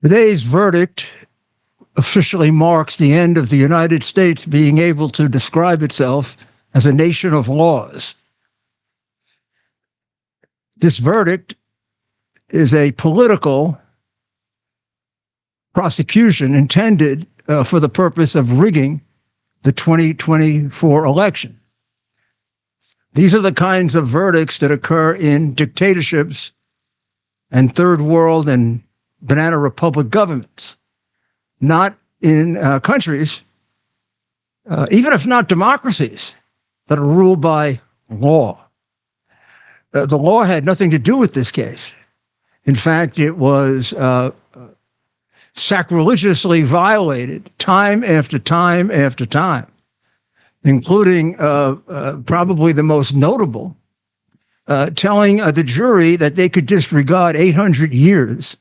Today's verdict officially marks the end of the United States being able to describe itself as a nation of laws. This verdict is a political prosecution intended for the purpose of rigging the 2024 election. These are the kinds of verdicts that occur in dictatorships and third world and banana republic governments, not in countries, even if not democracies, that are ruled by law. The law had nothing to do with this case. In fact, it was sacrilegiously violated time after time after time, including probably the most notable, telling the jury that they could disregard 800 years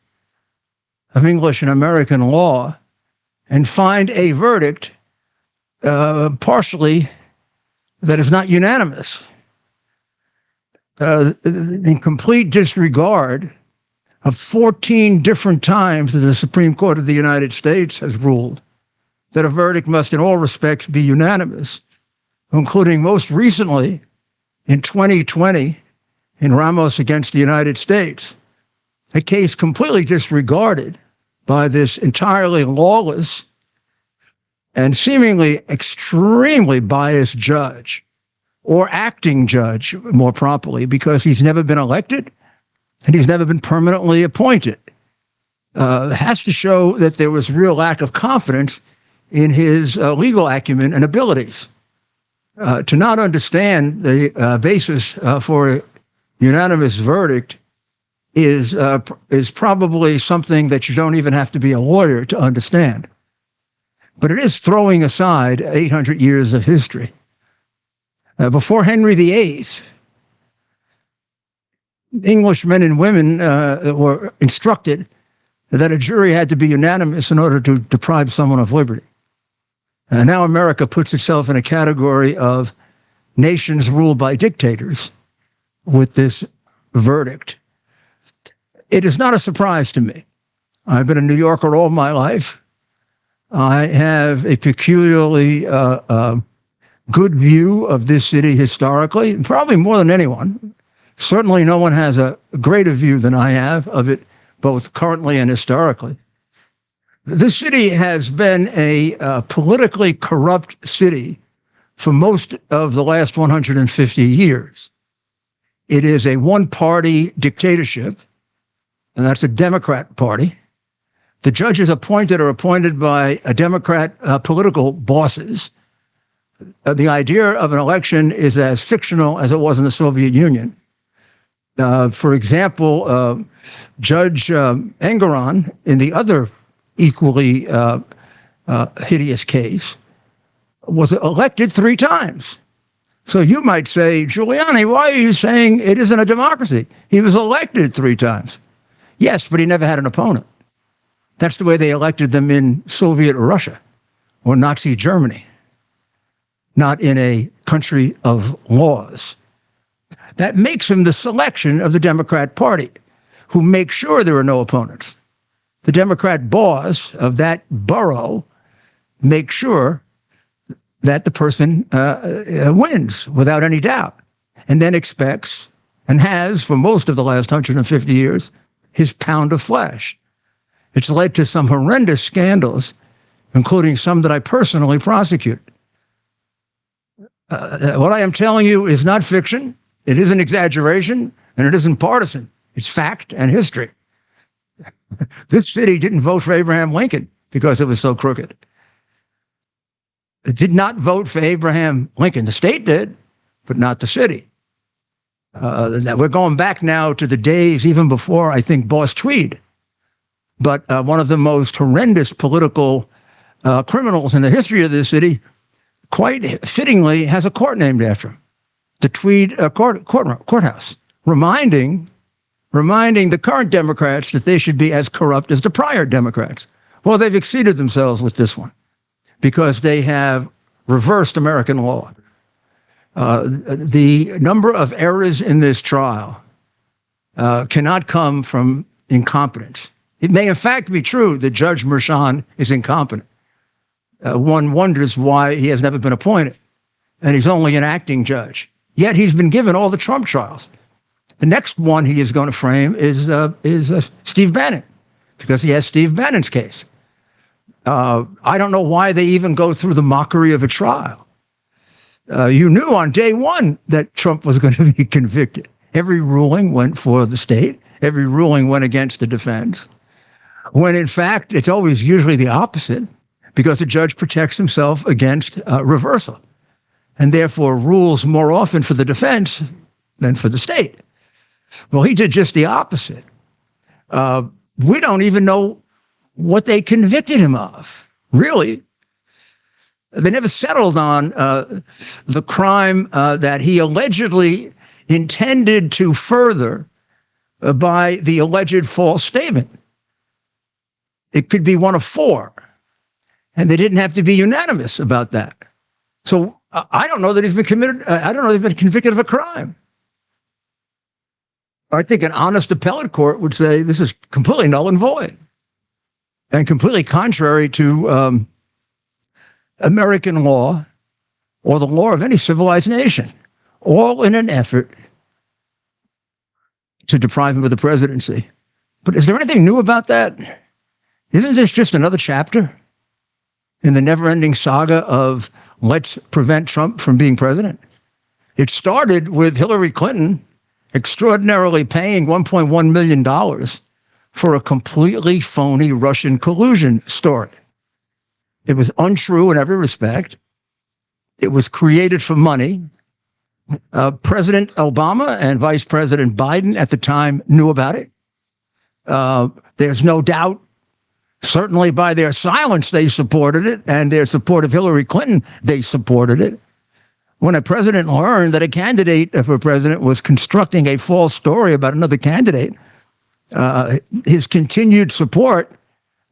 of English and American law and find a verdict partially that is not unanimous. In complete disregard of 14 different times that the Supreme Court of the United States has ruled that a verdict must in all respects be unanimous, including most recently in 2020 in Ramos against the United States, a case completely disregarded by this entirely lawless and seemingly extremely biased judge, or acting judge more properly, because he's never been elected and he's never been permanently appointed. Has to show that there was real lack of confidence in his legal acumen and abilities. To not understand the basis for a unanimous verdict is probably something that you don't even have to be a lawyer to understand. But it is throwing aside 800 years of history. Before Henry VIII, English men and women were instructed that a jury had to be unanimous in order to deprive someone of liberty. Now America puts itself in a category of nations ruled by dictators with this verdict. It is not a surprise to me. I've been a New Yorker all my life. I have a peculiarly good view of this city historically, probably more than anyone. Certainly no one has a greater view than I have of it, both currently and historically. This city has been a politically corrupt city for most of the last 150 years. It is a one-party dictatorship, and that's a Democrat party. The judges appointed are appointed by a Democrat political bosses. The idea of an election is as fictional as it was in the Soviet Union. For example, Judge Engoron, in the other equally hideous case, was elected 3 times. So you might say, Giuliani, why are you saying it isn't a democracy? He was elected 3 times. Yes, but he never had an opponent. That's the way they elected them in Soviet Russia or Nazi Germany, not in a country of laws. That makes him the selection of the Democrat Party, who make sure there are no opponents. The Democrat boss of that borough makes sure that the person wins without any doubt, and then expects, and has for most of the last 150 years, his pound of flesh. It's led to some horrendous scandals, including some that I personally prosecuted. What I am telling you is not fiction. It isn't exaggeration, and it isn't partisan. It's fact and history. This city didn't vote for Abraham Lincoln because it was so crooked. It did not vote for Abraham Lincoln. The state did, but not the city. We're going back now to the days even before, I think, Boss Tweed. But one of the most horrendous political criminals in the history of this city, quite fittingly, has a court named after him, the Tweed courthouse, reminding the current Democrats that they should be as corrupt as the prior Democrats. Well, they've exceeded themselves with this one because they have reversed American law. The number of errors in this trial cannot come from incompetence. It may in fact be true that Judge Merchan is incompetent. One wonders why he has never been appointed, and he's only an acting judge. Yet he's been given all the Trump trials. The next one he is going to frame is Steve Bannon, because he has Steve Bannon's case. I don't know why they even go through the mockery of a trial. You knew on day one that Trump was going to be convicted. Every ruling went for the state. Every ruling went against the defense. When in fact, it's always usually the opposite, because the judge protects himself against reversal and therefore rules more often for the defense than for the state. Well, he did just the opposite. We don't even know what they convicted him of, really. They never settled on the crime that he allegedly intended to further by the alleged false statement. It could be one of four, and they didn't have to be unanimous about that. So I don't know that he's been committed. I don't know that he's been convicted of a crime. I think an honest appellate court would say this is completely null and void and completely contrary to American law or the law of any civilized nation, all in an effort to deprive him of the presidency. But is there anything new about that? Isn't this just another chapter in the never-ending saga of let's prevent Trump from being president? It started with Hillary Clinton extraordinarily paying $1.1 million for a completely phony Russian collusion story. It was untrue in every respect. It was created for money. President Obama and Vice President Biden at the time knew about it. There's no doubt, certainly by their silence, they supported it, and their support of Hillary Clinton, they supported it. When a president learned that a candidate for president was constructing a false story about another candidate, his continued support,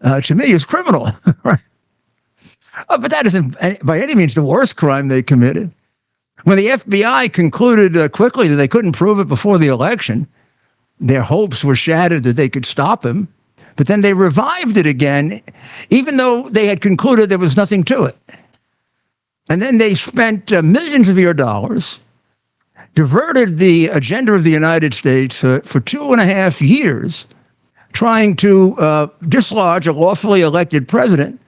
to me, is criminal. Right? But that isn't by any means the worst crime they committed. When the FBI concluded quickly that they couldn't prove it before the election, their hopes were shattered that they could stop him. But then they revived it again, even though they had concluded there was nothing to it. And then they spent millions of your dollars, diverted the agenda of the United States for 2.5 years, trying to dislodge a lawfully elected president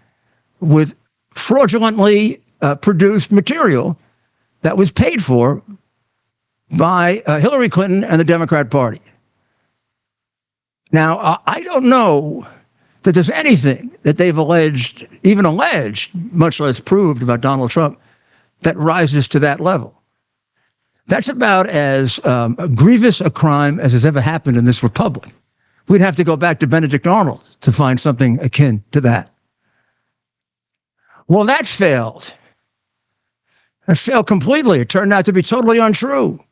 with fraudulently produced material that was paid for by Hillary Clinton and the Democrat Party. Now, I don't know that there's anything that they've alleged, even alleged, much less proved about Donald Trump, that rises to that level. That's about as grievous a crime as has ever happened in this republic. We'd have to go back to Benedict Arnold to find something akin to that. Well, that failed. It failed completely. It turned out to be totally untrue.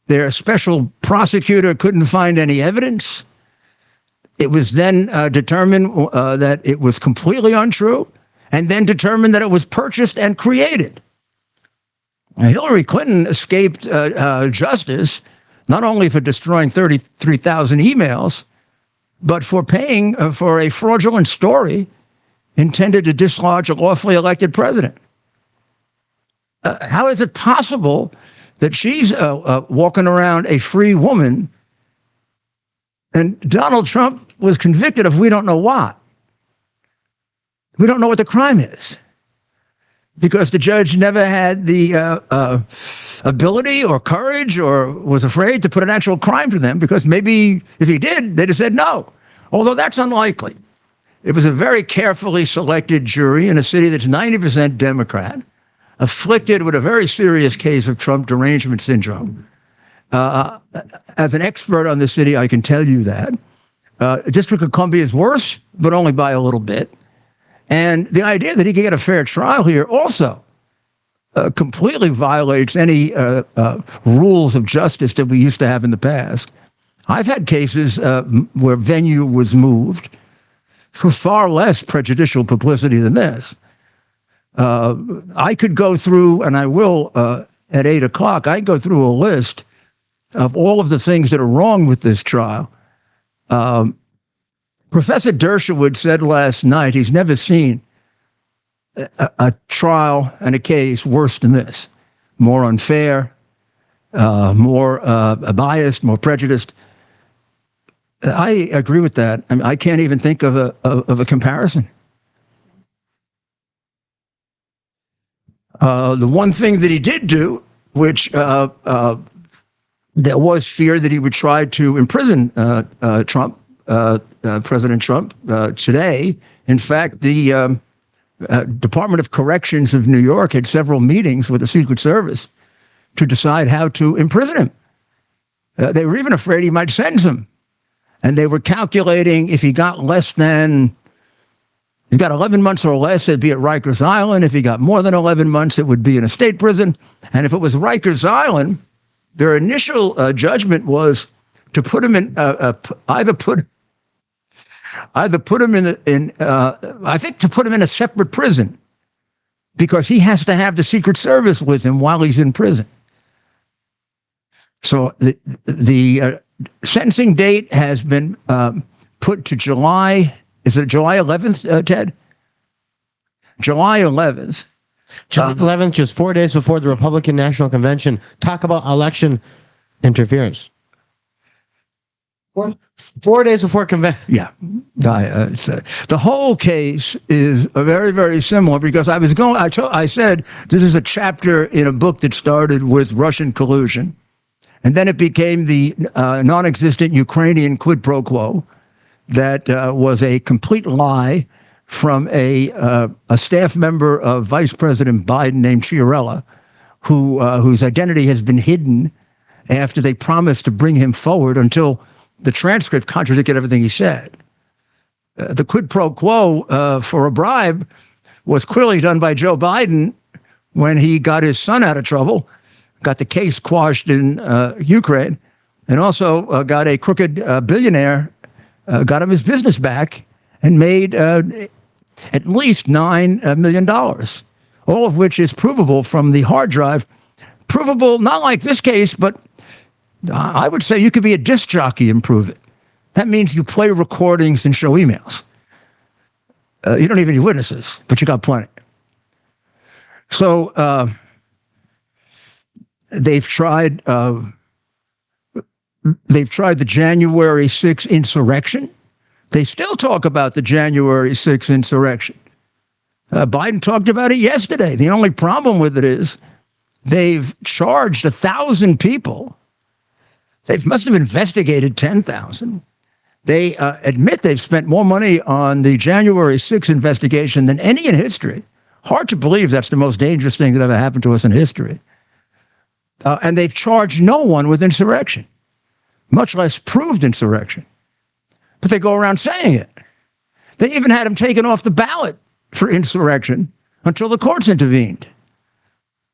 Their special prosecutor couldn't find any evidence. It was then determined that it was completely untrue, and then determined that it was purchased and created. Now, Hillary Clinton escaped justice not only for destroying 33,000 emails, but for paying for a fraudulent story intended to dislodge a lawfully elected president. How is it possible that she's walking around a free woman and Donald Trump was convicted of we don't know what? We don't know what the crime is because the judge never had the ability or courage or was afraid to put an actual crime to them, because maybe if he did, they'd have said no, although that's unlikely. It was a very carefully selected jury in a city that's 90% Democrat, afflicted with a very serious case of Trump derangement syndrome. As an expert on the city, I can tell you that. District of Columbia is worse, but only by a little bit. And the idea that he could get a fair trial here also completely violates any rules of justice that we used to have in the past. I've had cases where venue was moved for far less prejudicial publicity than this. I could go through, and I will at 8 o'clock, I go through a list of all of the things that are wrong with this trial. Professor Dershowitz said last night he's never seen a trial and a case worse than this. More unfair, more biased, more prejudiced. I agree with that. I mean, I can't even think of a comparison. The one thing that he did do, which there was fear that he would try to imprison Trump, President Trump, today. In fact, the Department of Corrections of New York had several meetings with the Secret Service to decide how to imprison him. They were even afraid he might sentence him. And they were calculating if he got 11 months or less, it'd be at Rikers Island. If he got more than 11 months, it would be in a state prison. And if it was Rikers Island, their initial judgment was to put him in either put him in I think to put him in a separate prison, because he has to have the Secret Service with him while he's in prison. So the sentencing date has been put to July. Is it July 11th, Ted? July 11th. July 11th, just 4 days before the Republican National Convention. Talk about election interference. 4 days before convention. Yeah. The whole case is very, very similar, because I said this is a chapter in a book that started with Russian collusion, and then it became the non-existent Ukrainian quid pro quo that was a complete lie from a staff member of Vice President Biden named Chiarella, whose identity has been hidden after they promised to bring him forward until the transcript contradicted everything he said. The quid pro quo for a bribe was clearly done by Joe Biden when he got his son out of trouble, got the case quashed in Ukraine, and also got a crooked billionaire, got him his business back, and made at least $9 million, all of which is provable from the hard drive. Provable, not like this case, but I would say you could be a disc jockey and prove it. That means you play recordings and show emails. You don't even need witnesses, but you got plenty. So they've tried the January 6th insurrection. They still talk about the January 6th insurrection. Biden talked about it yesterday. The only problem with it is they've charged 1,000 people. They must have investigated 10,000. They admit they've spent more money on the January 6th investigation than any in history. Hard to believe that's the most dangerous thing that ever happened to us in history. And they've charged no one with insurrection, much less proved insurrection. But they go around saying it. They even had him taken off the ballot for insurrection until the courts intervened.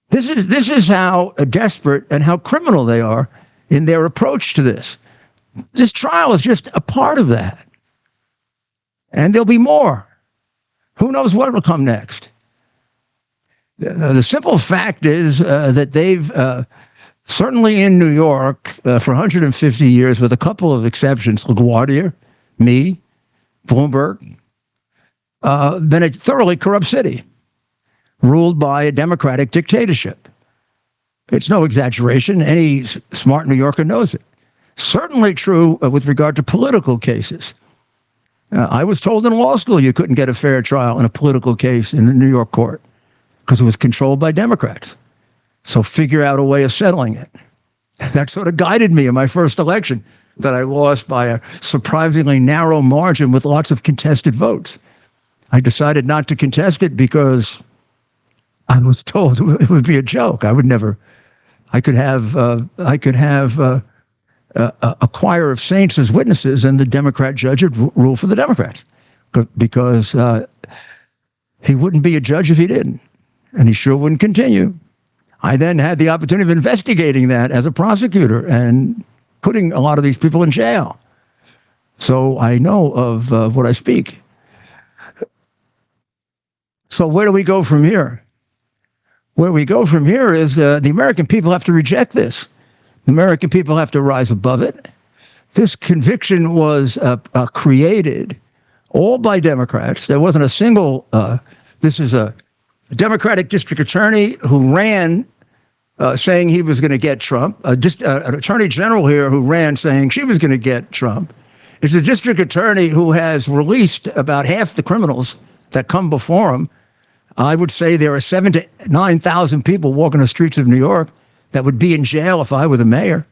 This is how desperate and how criminal they are in their approach to this. This trial is just a part of that. And there'll be more. Who knows what will come next? The simple fact is that they've, certainly in New York, for 150 years, with a couple of exceptions, LaGuardia, me, Bloomberg, been a thoroughly corrupt city, ruled by a democratic dictatorship. It's no exaggeration. Any smart New Yorker knows it. Certainly true with regard to political cases. I was told in law school you couldn't get a fair trial in a political case in the New York court because it was controlled by Democrats. So figure out a way of settling it. That sort of guided me in my first election that I lost by a surprisingly narrow margin with lots of contested votes. I decided not to contest it because I was told it would be a joke. I could have a choir of saints as witnesses, and the Democrat judge would rule for the Democrats because he wouldn't be a judge if he didn't, and he sure wouldn't continue. I then had the opportunity of investigating that as a prosecutor and putting a lot of these people in jail. So I know of what I speak. So where do we go from here? Where we go from here is the American people have to reject this. The American people have to rise above it. This conviction was created all by Democrats. There wasn't a single, this is a Democratic district attorney who ran saying he was going to get Trump, an attorney general here who ran saying she was going to get Trump. It's a district attorney who has released about half the criminals that come before him. I would say there are 7,000 to 9,000 people walking the streets of New York that would be in jail if I were the mayor,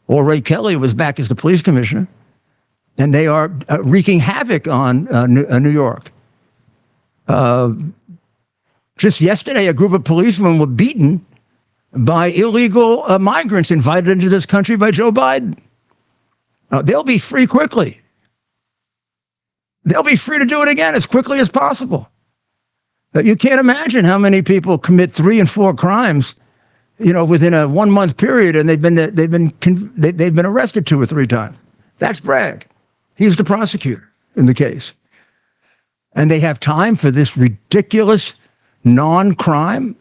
or Ray Kelly was back as the police commissioner. And they are wreaking havoc on New York. Just yesterday, a group of policemen were beaten by illegal migrants invited into this country by Joe Biden. They'll be free quickly. They'll be free to do it again as quickly as possible. You can't imagine how many people commit 3 and 4 crimes, within a 1 month period, and they've been arrested 2 or 3 times. That's Bragg. He's the prosecutor in the case, and they have time for this ridiculous non-crime,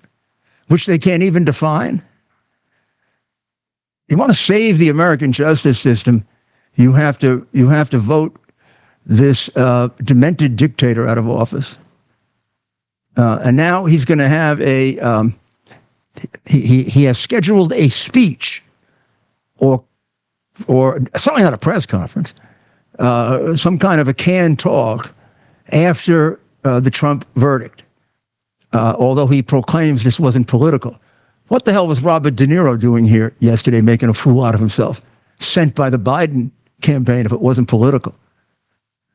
which they can't even define. You want to save the American justice system, you have to vote this demented dictator out of office. And now he's going to have he has scheduled a speech, or certainly not a press conference, some kind of a canned talk after the Trump verdict. Although he proclaims this wasn't political. What the hell was Robert De Niro doing here yesterday, making a fool out of himself, sent by the Biden campaign if it wasn't political?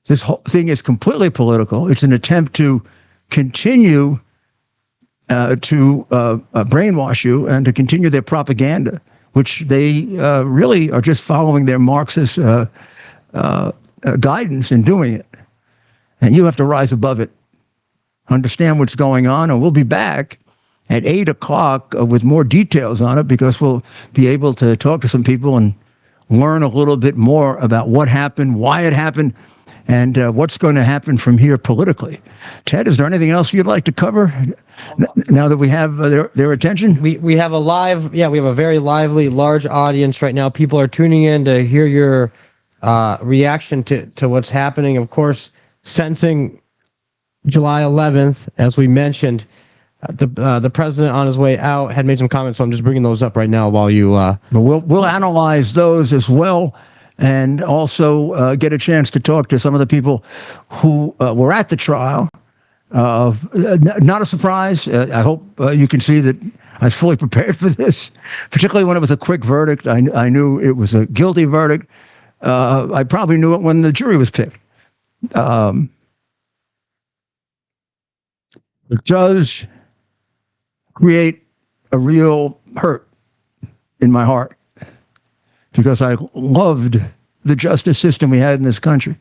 This whole thing is completely political. It's an attempt to continue to brainwash you and to continue their propaganda, which they really are just following their Marxist guidance in doing it. And you have to rise above it, understand what's going on, and we'll be back at 8 o'clock with more details on it, because we'll be able to talk to some people and learn a little bit more about what happened, why it happened, and what's going to happen from here politically. Ted, is there anything else you'd like to cover now that we have their attention? We have we have a very lively, large audience right now. People are tuning in to hear your reaction to what's happening. Of course, sentencing July 11th, as we mentioned, the president on his way out had made some comments, so I'm just bringing those up right now while you... We'll analyze those as well, and also get a chance to talk to some of the people who were at the trial. Not a surprise. I hope you can see that I was fully prepared for this, particularly when it was a quick verdict. I knew it was a guilty verdict. I probably knew it when the jury was picked. The judge create a real hurt in my heart, because I loved the justice system we had in this country.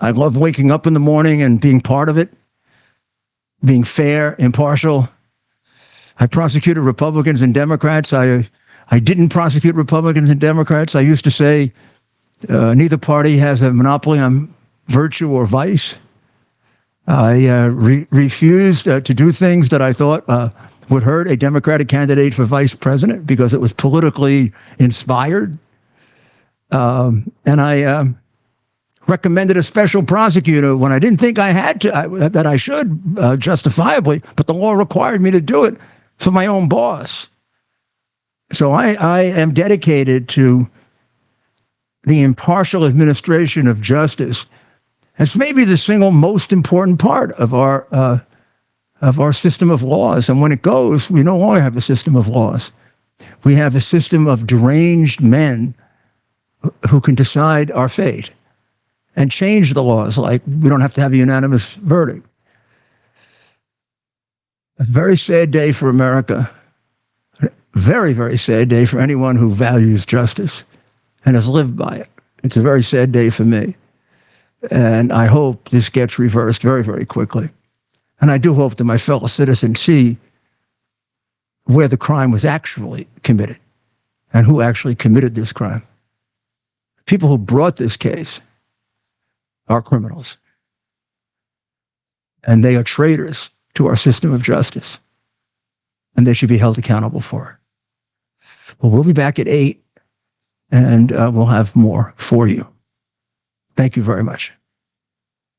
I loved waking up in the morning and being part of it, being fair, impartial. I prosecuted Republicans and Democrats. I didn't prosecute Republicans and Democrats. I used to say neither party has a monopoly on virtue or vice. I refused to do things that I thought would hurt a Democratic candidate for vice president because it was politically inspired. And I recommended a special prosecutor when I didn't think I had to, that I should justifiably, but the law required me to do it for my own boss. So I am dedicated to the impartial administration of justice. It's maybe the single most important part of our system of laws. And when it goes, we no longer have a system of laws. We have a system of deranged men who can decide our fate and change the laws, like we don't have to have a unanimous verdict. A very sad day for America. Very, very sad day for anyone who values justice and has lived by it. It's a very sad day for me. And I hope this gets reversed very, very quickly. And I do hope that my fellow citizens see where the crime was actually committed and who actually committed this crime. People who brought this case are criminals. And they are traitors to our system of justice. And they should be held accountable for it. Well, we'll be back at 8, and we'll have more for you. Thank you very much.